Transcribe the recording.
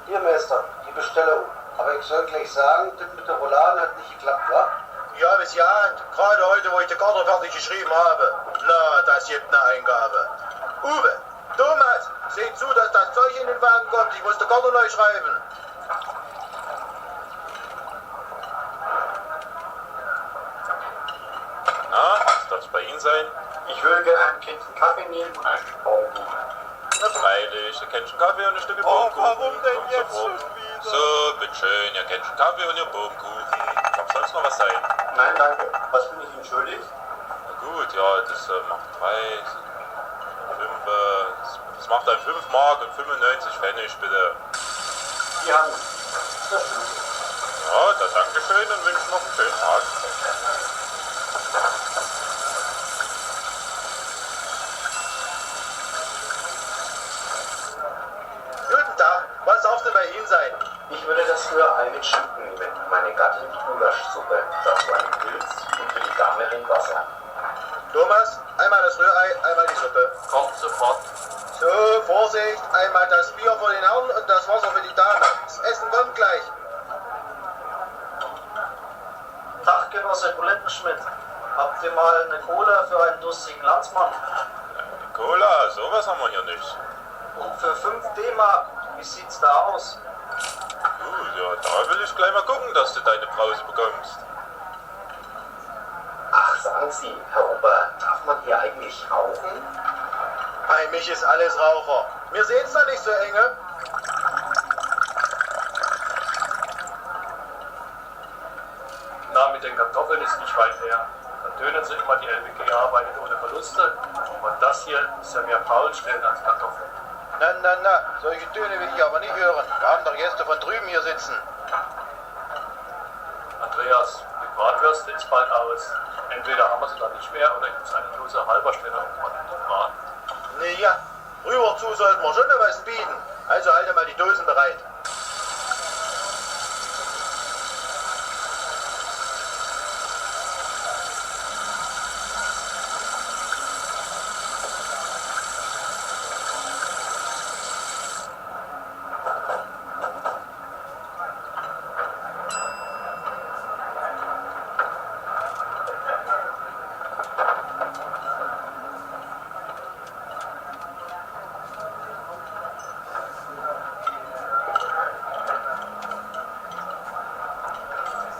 Hier, Meister, die Bestellung. Aber ich soll gleich sagen, das mit der Rouladen hat nicht geklappt, wa? Ja, bis ja, und gerade heute, wo ich die Karte fertig geschrieben habe. Na, das gibt eine Eingabe. Uwe, Thomas, seht zu, dass das Zeug in den Wagen kommt. Ich muss die Karte neu schreiben. Na, was darf es bei Ihnen sein? Ich würde gerne ein Kännchen Kaffee nehmen und ein Stück Baumkuchen. Na freilich, ein Kännchen Kaffee und ein Stück Oh, Baumkuchen. warum denn Kommt jetzt sofort. schon wieder? So, bitteschön, Ihr Kännchen Kaffee und Ihr Baumkuchen. Kann sonst noch was sein? Nein, danke. Was bin ich Ihnen schuldig? Na gut, ja, das macht 3, 5, das macht dann 5 Mark und 95 Pfennig, bitte. Die haben das stimmt. Ja, dann Dankeschön und wünsche noch einen schönen Tag. Guten Tag, was darf denn bei Ihnen sein? Ich würde das Rührei mit Schinken nehmen. Meine Gattin die Gulaschsuppe. Dazu ein Pilz und für die Dame ein Wasser. Thomas, einmal das Rührei, einmal die Suppe. Kommt sofort. So, Vorsicht, einmal das Bier für den Herrn und das Wasser für die Dame. Das Essen kommt gleich. Tag, Genosse Bulettenschmidt. Habt ihr mal eine Cola für einen durstigen Landsmann? Cola, sowas haben wir hier nicht. Und für 5 D-Mark, wie sieht's da aus? Gut, ja, da will ich gleich mal gucken, dass du deine Brause bekommst. Ach, sagen Sie, Herr Ober, darf man hier eigentlich rauchen? Bei mich ist alles Raucher. Mir seht's da nicht so enge. Na, mit den Kartoffeln ist nicht weit her. Dann tönen sie immer, die LWG arbeitet ohne Verluste. Und das hier ist ja mehr Faulstellen als Kartoffeln. Na, solche Töne will ich aber nicht hören. Wir haben doch Gäste von drüben hier sitzen. Andreas, die Bratwürste ist bald aus. Entweder haben wir sie dann nicht mehr oder gibt es eine Dose halber Stelle auf dem Brat. Naja, rüber zu sollten wir schon noch was bieten. Also halte mal die Dosen bereit.